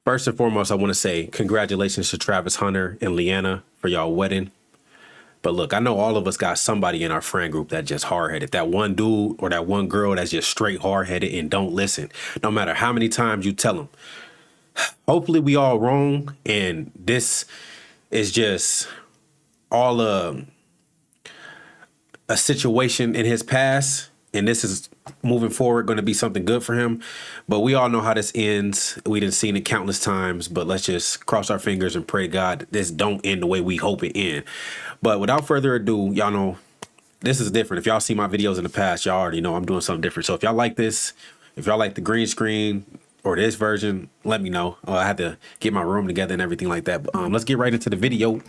First and foremost, I want to say congratulations to Travis Hunter and Leanna for y'all wedding. But look, I know all of us got somebody in our friend group that just hard-headed. That one dude or that one girl that's just straight hard-headed and don't listen, no matter how many times you tell them. Hopefully we all wrong, and this is just all a situation in his past, and this is moving forward going to be something good for him. But we all know how this ends. We done seen it countless times, but let's just cross our fingers and pray to God this don't end the way we hope it end. But without further ado, y'all know this is different. If y'all see my videos in the past, y'all already know I'm doing something different. So if y'all like this, if y'all like the green screen or this version, let me know. I had to get my room together and everything like that. But let's get right into the video.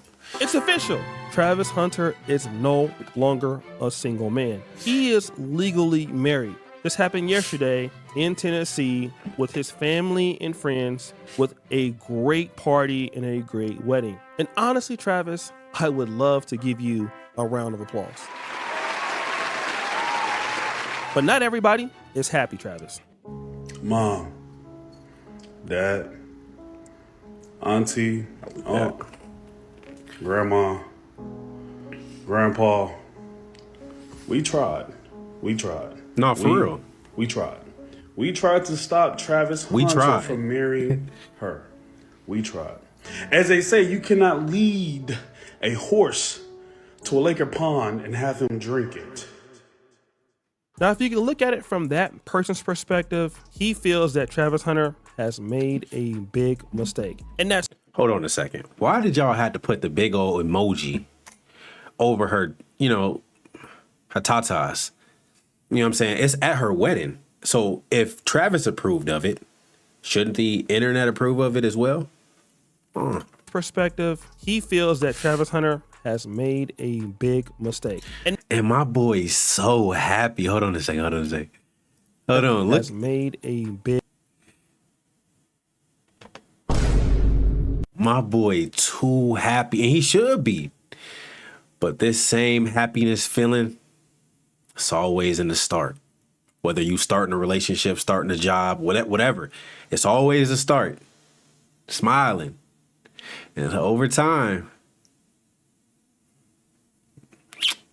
It's official. Travis Hunter is no longer a single man. He is legally married. This happened yesterday in Tennessee with his family and friends with a great party and a great wedding. And honestly, Travis, I would love to give you a round of applause. But not everybody is happy, Travis. Mom, Dad, Auntie, Uncle, Grandma, Grandpa. We tried. No, for real. We tried. We tried to stop Travis Hunter from marrying her. We tried. As they say, you cannot lead a horse to a lake or pond and have him drink it. Now, if you can look at it from that person's perspective, he feels that Travis Hunter has made a big mistake. And that's... Hold on a second. Why did y'all have to put the big old emoji over her, her tatas? You know what I'm saying? It's at her wedding. So if Travis approved of it, shouldn't the internet approve of it as well? Perspective, he feels that Travis Hunter has made a big mistake. And my boy's so happy. Hold on a second. Hold on. Look. Has made a big... My boy too happy, and he should be. But this same happiness feeling, it's always in the start. Whether you starting a relationship, starting a job, whatever, it's always a start. Smiling. And over time,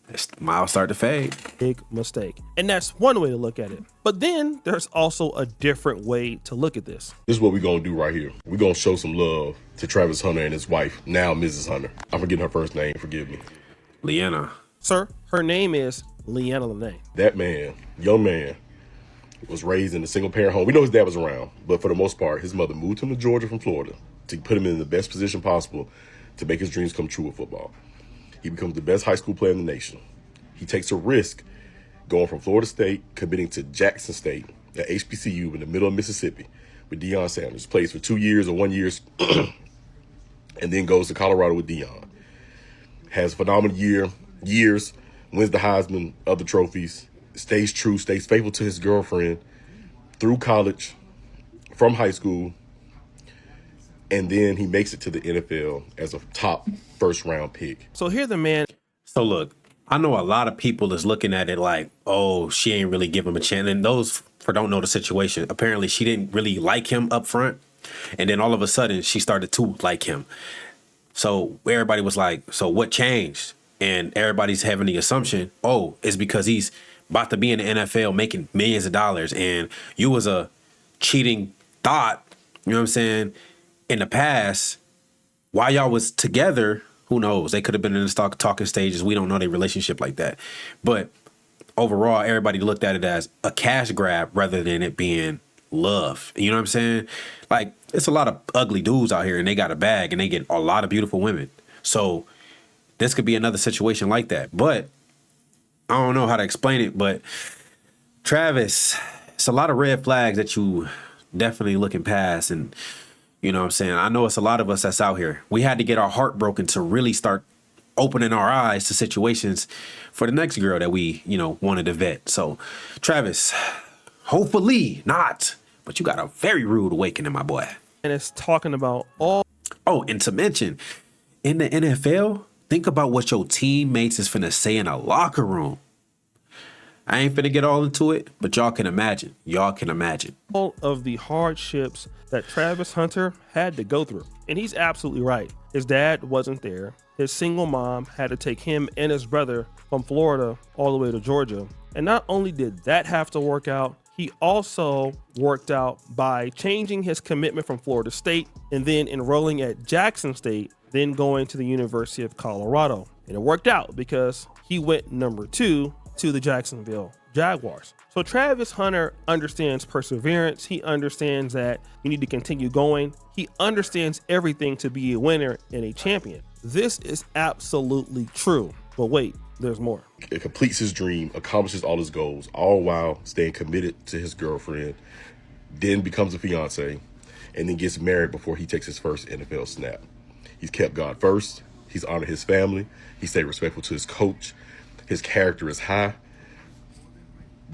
the smiles start to fade. Big mistake. And that's one way to look at it. But then there's also a different way to look at this. This is what we're going to do right here. We're going to show some love to Travis Hunter and his wife, now Mrs. Hunter. I'm forgetting her first name, forgive me. Leanna. Sir, her name is Leanna Lene. That man, young man, was raised in a single parent home. We know his dad was around, but for the most part, his mother moved him to Georgia from Florida to put him in the best position possible to make his dreams come true with football. He becomes the best high school player in the nation. He takes a risk going from Florida State, committing to Jackson State at HBCU in the middle of Mississippi with Deion Sanders. Plays for 2 years or 1 year, and then goes to Colorado with Deion. Has a phenomenal years, wins the Heisman, other trophies, stays true, stays faithful to his girlfriend through college, from high school, and then he makes it to the NFL as a top first-round pick. So here the man... So look, I know a lot of people is looking at it like, oh, she ain't really give him a chance. And those for don't know the situation, apparently she didn't really like him up front. And then all of a sudden she started to like him. So everybody was like, so what changed? And everybody's having the assumption, oh, it's because he's about to be in the NFL making millions of dollars. And you was a cheating thought, you know what I'm saying, in the past, while y'all was together. Who knows? They could have been in the talking stages. We don't know their relationship like that. But overall, everybody looked at it as a cash grab rather than it being love. You know what I'm saying? Like, it's a lot of ugly dudes out here and they got a bag and they get a lot of beautiful women. So this could be another situation like that. But I don't know how to explain it. But Travis, it's a lot of red flags that you definitely looking past. And you know what I'm saying? I know it's a lot of us that's out here. We had to get our heart broken to really start opening our eyes to situations for the next girl that we, wanted to vet. So, Travis, hopefully not, but you got a very rude awakening, my boy. And it's talking about all... Oh, and to mention, in the NFL, think about what your teammates is finna say in a locker room. I ain't finna get all into it, but y'all can imagine. Y'all can imagine. All of the hardships that Travis Hunter had to go through. And he's absolutely right. His dad wasn't there. His single mom had to take him and his brother from Florida all the way to Georgia. And not only did that have to work out, he also worked out by changing his commitment from Florida State and then enrolling at Jackson State, then going to the University of Colorado. And it worked out because he went number 2 to the Jacksonville Jaguars. So Travis Hunter understands perseverance. He understands that you need to continue going. He understands everything to be a winner and a champion. This is absolutely true. But wait, there's more. It completes his dream, accomplishes all his goals, all while staying committed to his girlfriend, then becomes a fiance, and then gets married before he takes his first NFL snap. He's kept God first. He's honored his family. He stayed respectful to his coach. His character is high.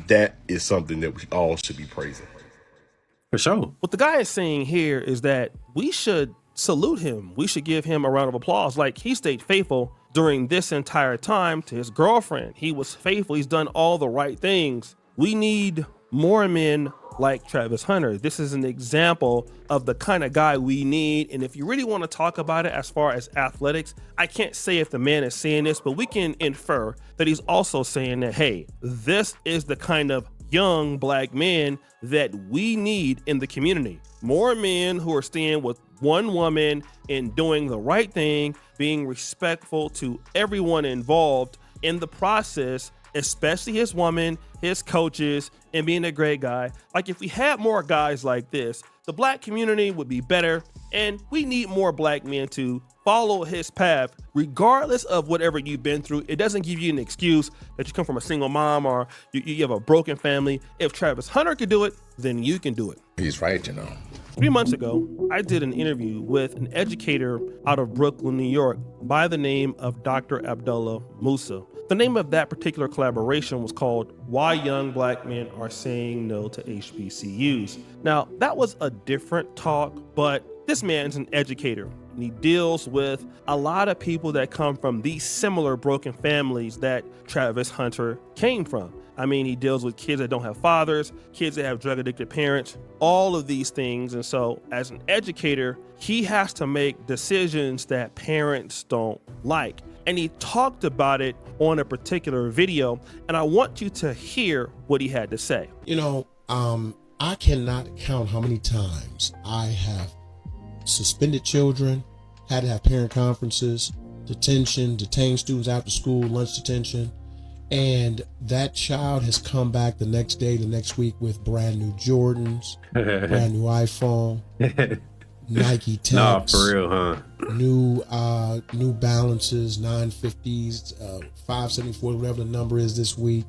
That is something that we all should be praising. For sure. What the guy is saying here is that we should salute him. We should give him a round of applause. Like, he stayed faithful during this entire time to his girlfriend. He was faithful. He's done all the right things. We need more men like Travis Hunter. This is an example of the kind of guy we need. And if you really want to talk about it as far as athletics, I can't say if the man is saying this, but we can infer that he's also saying that, hey, this is the kind of young black men that we need in the community. More men who are staying with one woman and doing the right thing, being respectful to everyone involved in the process, especially his woman, his coaches, and being a great guy. Like, if we had more guys like this, the black community would be better, and we need more black men to follow his path, regardless of whatever you've been through. It doesn't give you an excuse that you come from a single mom or you have a broken family. If Travis Hunter could do it, then you can do it. He's right, 3 months ago, I did an interview with an educator out of Brooklyn, New York, by the name of Dr. Abdullah Musa. The name of that particular collaboration was called Why Young Black Men Are Saying No to HBCUs. Now, that was a different talk, but this man's an educator, and he deals with a lot of people that come from these similar broken families that Travis Hunter came from. I mean, he deals with kids that don't have fathers, kids that have drug-addicted parents, all of these things. And so as an educator, he has to make decisions that parents don't like. And he talked about it on a particular video, and I want you to hear what he had to say. I cannot count how many times I have suspended children, had to have parent conferences, detained students after school, lunch detention. And that child has come back the next day, the next week with brand new Jordans, brand new iPhone, Nike Techs. Nah, for real, huh? New Balances, 950s, 574, whatever the number is this week.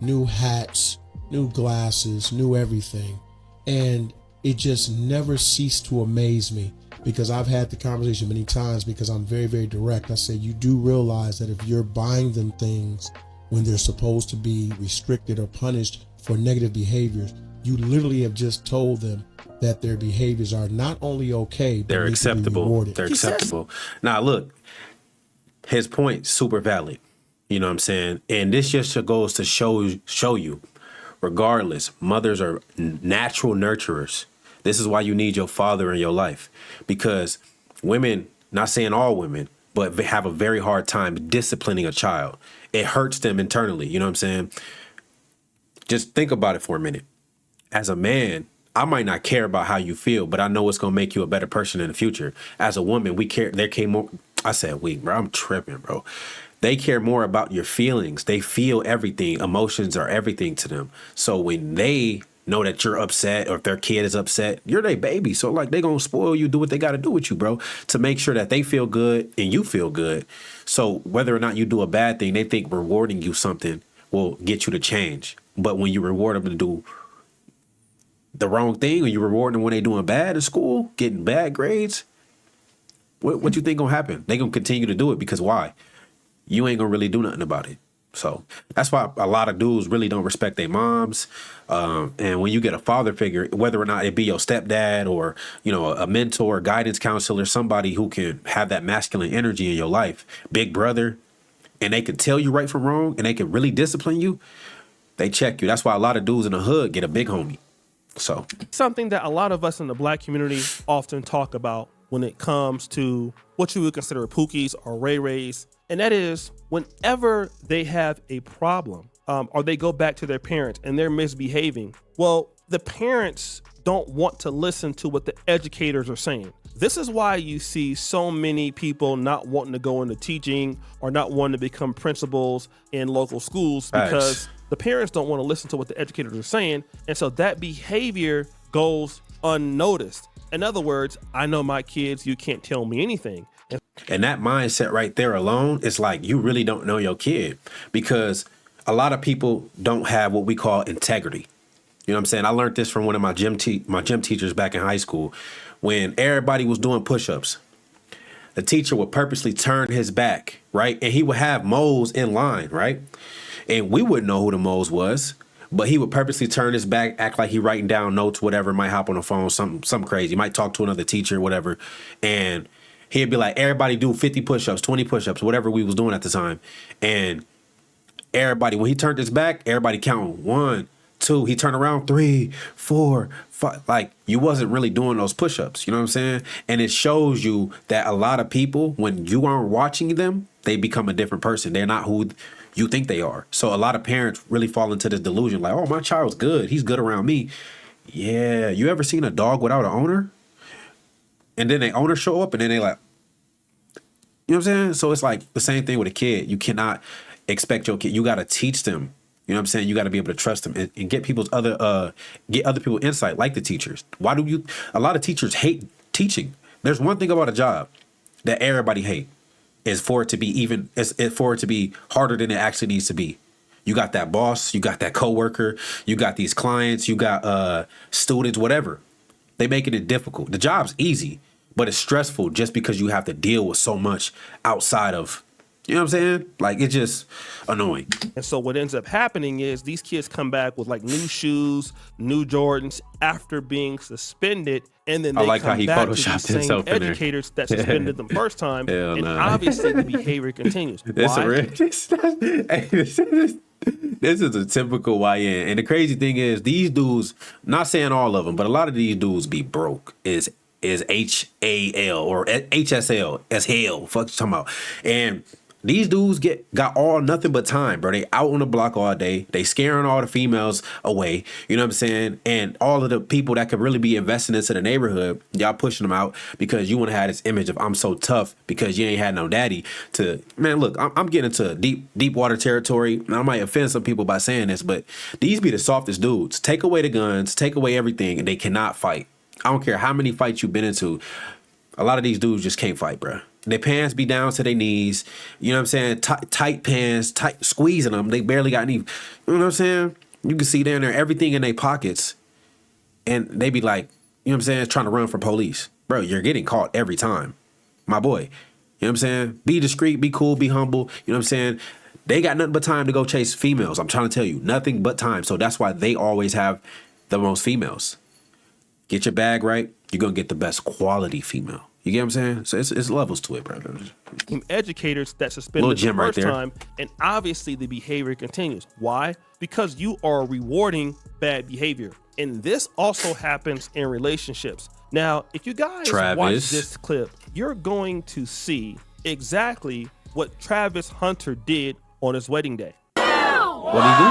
New hats, new glasses, new everything. And it just never ceased to amaze me, because I've had the conversation many times, because I'm very, very direct. I say, you do realize that if you're buying them things when they're supposed to be restricted or punished for negative behaviors, you literally have just told them that their behaviors are not only okay, but they're acceptable. They're acceptable. Now, look, his point super valid. You know what I'm saying? And this just goes to show you, regardless, mothers are natural nurturers. This is why you need your father in your life, because women, not saying all women, but they have a very hard time disciplining a child. It hurts them internally. You know what I'm saying? Just think about it for a minute. As a man, I might not care about how you feel, but I know it's going to make you a better person in the future. As a woman, we care. They care more. I said we, bro. I'm tripping, bro. They care more about your feelings. They feel everything. Emotions are everything to them. So when they know that you're upset, or if their kid is upset, you're their baby. So like, they gonna spoil you, do what they gotta do with you, bro, to make sure that they feel good and you feel good. So whether or not you do a bad thing, they think rewarding you something will get you to change. But when you reward them to do the wrong thing, or you reward them when they doing bad in school, getting bad grades, what you think gonna happen? They gonna continue to do it, because why? You ain't gonna really do nothing about it. So that's why a lot of dudes really don't respect their moms. And when you get a father figure, whether or not it be your stepdad or, a mentor, guidance counselor, somebody who can have that masculine energy in your life, big brother, and they can tell you right from wrong, and they can really discipline you, They check you. That's why a lot of dudes in the hood get a big homie. So something that a lot of us in the black community often talk about when it comes to what you would consider pookies or ray-rays, and that is whenever they have a problem or they go back to their parents and they're misbehaving, well, the parents don't want to listen to what the educators are saying. This is why you see so many people not wanting to go into teaching or not wanting to become principals in local schools, because the parents don't want to listen to what the educators are saying. And so that behavior goes unnoticed. In other words, I know my kids, you can't tell me anything. And that mindset right there alone is like, you really don't know your kid, because a lot of people don't have what we call integrity. You know what I'm saying? I learned this from one of my gym teachers back in high school. When everybody was doing push-ups, the teacher would purposely turn his back, right? And he would have moles in line, right? And we wouldn't know who the moles was, but he would purposely turn his back, act like he writing down notes, whatever, might hop on the phone, something crazy, might talk to another teacher, whatever. And he'd be like, everybody do 50 push-ups, 20 push-ups, whatever we was doing at the time. And everybody, when he turned his back, everybody counting 1, 2, he turned around 3, 4, 5. Like, you wasn't really doing those push-ups. You know what I'm saying? And it shows you that a lot of people, when you aren't watching them, they become a different person. They're not who you think they are. So a lot of parents really fall into this delusion, like, oh, my child's good. He's good around me. Yeah. You ever seen a dog without an owner? And then the owner show up and then they like, you know what I'm saying? So it's like the same thing with a kid. You cannot expect your kid. You got to teach them. You know what I'm saying? You got to be able to trust them and get other people insight, like the teachers. Why do a lot of teachers hate teaching? There's one thing about a job that everybody hate, is for it to be harder than it actually needs to be. You got that boss, you got that coworker, you got these clients, you got students, whatever. They making it difficult. The job's easy, but it's stressful just because you have to deal with so much outside of, you know what I'm saying? Like, it's just annoying. And so what ends up happening is these kids come back with like new shoes, new Jordans after being suspended. And then they come back to the same educators that suspended them first time. And obviously the behavior continues. Why? This is a typical YN. And the crazy thing is, these dudes, not saying all of them, but a lot of these dudes be broke. Is HAL or HSL as hell. Fuck you talking about. And these dudes got all nothing but time, bro. They out on the block all day. They scaring all the females away. You know what I'm saying? And all of the people that could really be investing into the neighborhood, y'all pushing them out because you want to have this image of I'm so tough because you ain't had no daddy to. Man, look, I'm getting into deep water territory. And I might offend some people by saying this, but these be the softest dudes. Take away the guns, take away everything, and they cannot fight. I don't care how many fights you've been into. A lot of these dudes just can't fight, bro. Their pants be down to their knees. You know what I'm saying? Tight pants, tight squeezing them. They barely got any. You know what I'm saying? You can see down there everything in their pockets, and they be like, you know what I'm saying, trying to run from police. Bro, you're getting caught every time, my boy. You know what I'm saying? Be discreet, be cool, be humble. You know what I'm saying? They got nothing but time to go chase females. I'm trying to tell you, nothing but time. So that's why they always have the most females. Get your bag right, you're gonna get the best quality female. You get what I'm saying? So it's levels to it, brother. Educators that suspended the first time, and obviously the behavior continues. Why? Because you are rewarding bad behavior. And this also happens in relationships. Now, if you guys watch this clip, you're going to see exactly what Travis Hunter did on his wedding day. What did he do?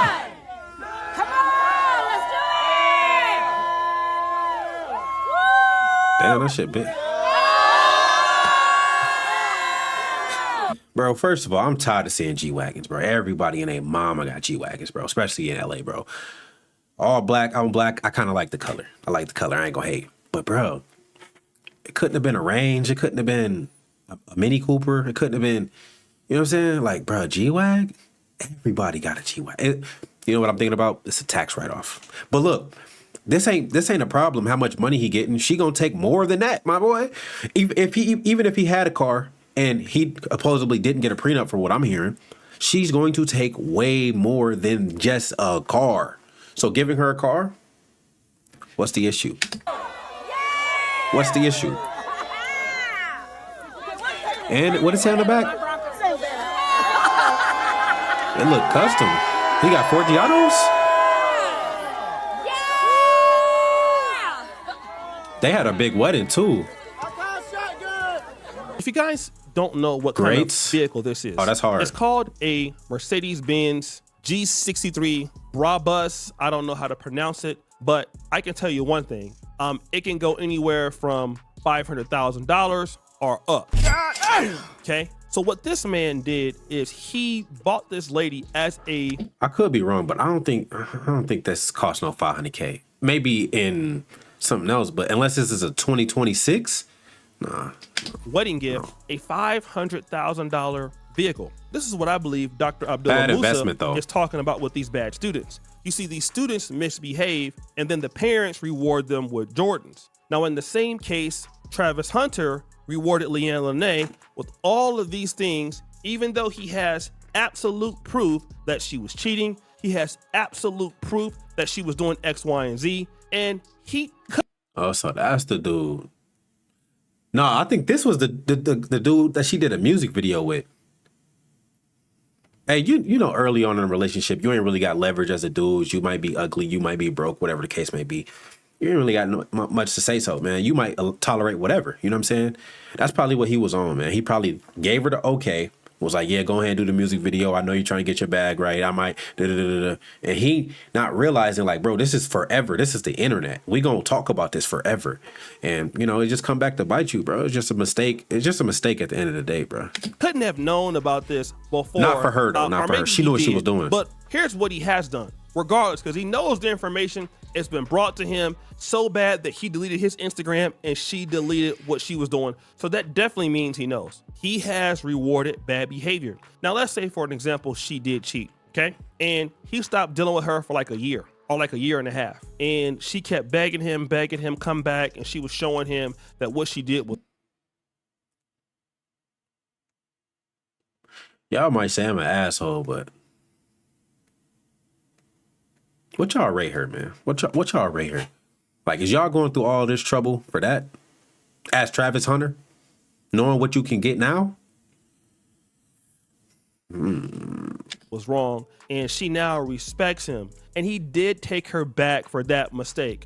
Damn, that shit big. Bro, first of all, I'm tired of seeing G-Wagons, bro. Everybody and their mama got G-Wagons, bro, especially in LA, bro. All black, I'm black. I kind of like the color. I ain't gonna hate. But, bro, it couldn't have been a Range. It couldn't have been a Mini Cooper. It couldn't have been, you know what I'm saying? Like, bro, G-Wag? Everybody got a G-Wag. You know what I'm thinking about? It's a tax write-off. But look, this ain't a problem how much money he getting. She gonna take more than that, my boy. Even if he had a car and he supposedly didn't get a prenup for what I'm hearing, she's going to take way more than just a car. So giving her a car, what's the issue? What's the issue? And what is it on the back? It look custom. He got Forgiatos? They had a big wedding too. If you guys don't know what kind of vehicle this is, that's hard. It's called a Mercedes-Benz G63 Brabus. I don't know how to pronounce it, but I can tell you one thing. It can go anywhere from $500,000 or up. Okay. So what this man did is he bought this lady as a. I could be wrong, but I don't think this cost no $500K. Maybe in something else, but unless this is a 2026, nah. Wedding gift, a $500,000 vehicle. This is what I believe Dr. Abdullah Musa is talking about with these bad students. You see, these students misbehave, and then the parents reward them with Jordans. Now, in the same case, Travis Hunter rewarded Leanne Lene with all of these things, even though he has absolute proof that she was cheating. He has absolute proof that she was doing X, Y, and Z, and he. Oh, so that's the dude. No, I think this was the dude that she did a music video with. Hey, you know, early on in a relationship, you ain't really got leverage as a dude. You might be ugly, you might be broke, whatever the case may be. You ain't really got much to say so, man. You might tolerate whatever, you know what I'm saying? That's probably what he was on, man. He probably gave her the okay, was like, yeah, go ahead and do the music video. I know you're trying to get your bag right. I might, and he not realizing like, bro, this is forever. This is the internet. We gonna talk about this forever. And, you know, it just come back to bite you, bro. It's just a mistake. It's just a mistake at the end of the day, bro. Couldn't have known about this before. Not for her, though. Not for her. She knew what she was doing. But here's what he has done, regardless, because he knows the information. It's been brought to him so bad that he deleted his Instagram and she deleted what she was doing. So that definitely means he knows. He has rewarded bad behavior. Now, let's say, for an example, she did cheat, okay? And he stopped dealing with her for like a year or like a year and a half. And she kept begging him, come back. And she was showing him that what she did was. Y'all might say I'm an asshole, but what y'all rate her, man? What y'all rate her? Like, is y'all going through all this trouble for that? As Travis Hunter, knowing what you can get now? Was wrong, and she now respects him, and he did take her back for that mistake.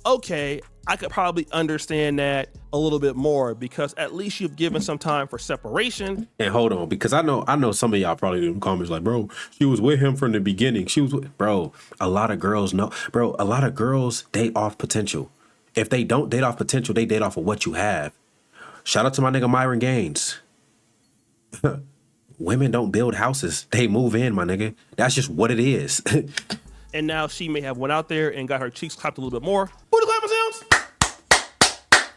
Okay, I could probably understand that a little bit more because at least you've given some time for separation. And hold on, because I know some of y'all probably in the comments like, bro, she was with him from the beginning. She was with, bro. A lot of girls know, bro. A lot of girls date off potential. If they don't date off potential, they date off of what you have. Shout out to my nigga Myron Gaines. Women don't build houses; they move in, my nigga. That's just what it is. And now she may have went out there and got her cheeks clapped a little bit more. Booty clapping sounds.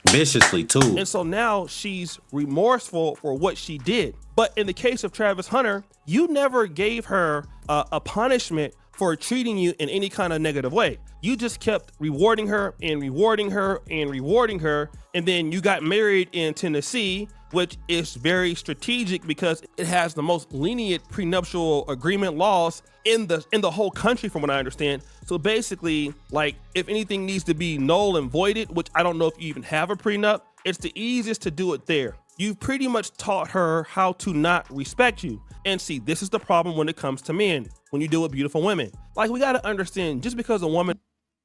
Viciously too. And so now she's remorseful for what she did. But in the case of Travis Hunter, you never gave her a punishment for treating you in any kind of negative way. You just kept rewarding her and rewarding her and rewarding her. And then you got married in Tennessee, which is very strategic because it has the most lenient prenuptial agreement laws in the whole country, from what I understand. So basically, like, if anything needs to be null and voided, which I don't know if you even have a prenup, it's the easiest to do it there. You've pretty much taught her how to not respect you. And see, this is the problem when it comes to men, when you deal with beautiful women. Like, we got to understand, just because a woman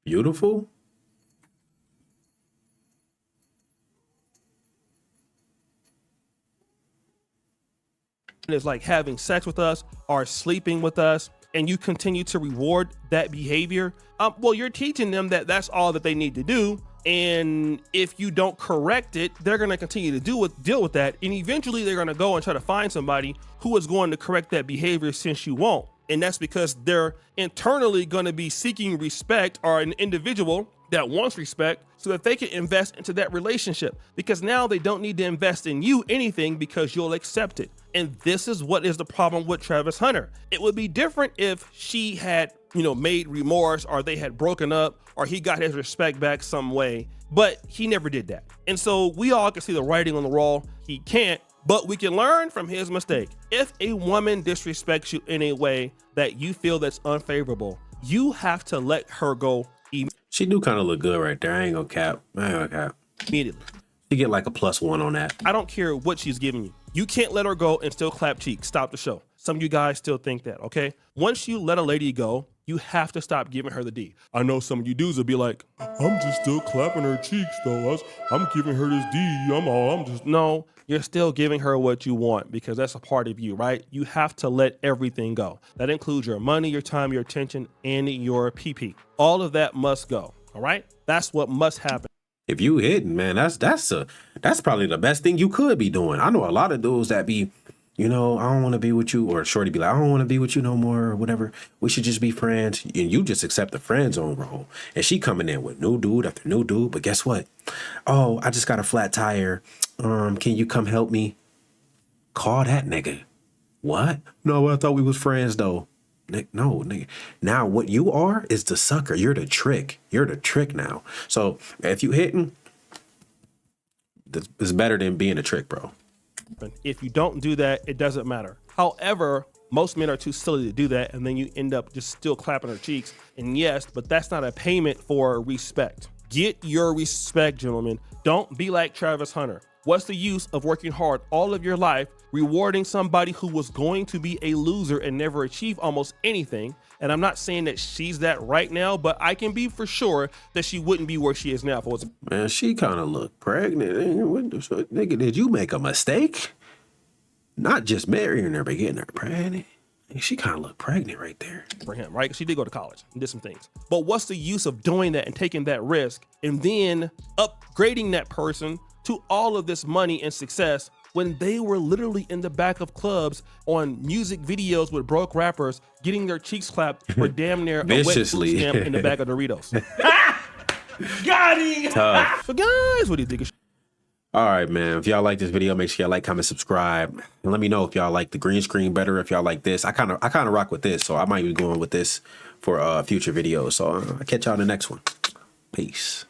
beautiful, is like having sex with us or sleeping with us, and you continue to reward that behavior, well, you're teaching them that that's all that they need to do. And if you don't correct it, they're going to continue to deal with that. And eventually they're going to go and try to find somebody who is going to correct that behavior since you won't. And that's because they're internally going to be seeking respect, or an individual that wants respect, so that they can invest into that relationship, because now they don't need to invest in you anything because you'll accept it. And this is what is the problem with Travis Hunter. It would be different if she had, made remorse, or they had broken up, or he got his respect back some way, but he never did that. And so we all can see the writing on the wall. He can't, but we can learn from his mistake. If a woman disrespects you in a way that you feel that's unfavorable, you have to let her go She do kind of look good right there. I ain't gonna cap. immediately. You get like a +1 on that. I don't care what she's giving you. You can't let her go and still clap cheeks. Stop the show. Some of you guys still think that, okay? Once you let a lady go, you have to stop giving her the D. I know some of you dudes will be like, I'm just still clapping her cheeks though. I'm giving her this D. No, you're still giving her what you want because that's a part of you, right? You have to let everything go. That includes your money, your time, your attention, and your PP. All of that must go, all right? That's what must happen. If you hitting, man, that's probably the best thing you could be doing. I know a lot of dudes that be, I don't want to be with you, or shorty be like, I don't want to be with you no more, or whatever. We should just be friends. And you just accept the friend zone role. And she coming in with new dude after new dude. But guess what? Oh, I just got a flat tire. Can you come help me? Call that nigga. What? No, I thought we was friends though. No, nigga. Now what you are is the sucker. You're the trick. You're the trick now. So if you hitting, it's better than being a trick, bro. If you don't do that, it doesn't matter. However, most men are too silly to do that, and then you end up just still clapping her cheeks. And yes, but that's not a payment for respect. Get your respect, gentlemen. Don't be like Travis Hunter. What's the use of working hard all of your life, rewarding somebody who was going to be a loser and never achieve almost anything? And I'm not saying that she's that right now, but I can be for sure that she wouldn't be where she is now. Man, she kind of looked pregnant. Nigga, did you make a mistake? Not just marrying her, but getting her pregnant. She kind of looked pregnant right there. For him, right? She did go to college and did some things. But what's the use of doing that and taking that risk and then upgrading that person to all of this money and success when they were literally in the back of clubs on music videos with broke rappers getting their cheeks clapped for damn near a wet food stamp in the bag of Doritos? Got him! So guys, what do you think? All right, man. If y'all like this video, make sure y'all like, comment, subscribe, and let me know if y'all like the green screen better. If y'all like this, I kind of rock with this, so I might be going with this for future videos. So I'll catch y'all in the next one. Peace.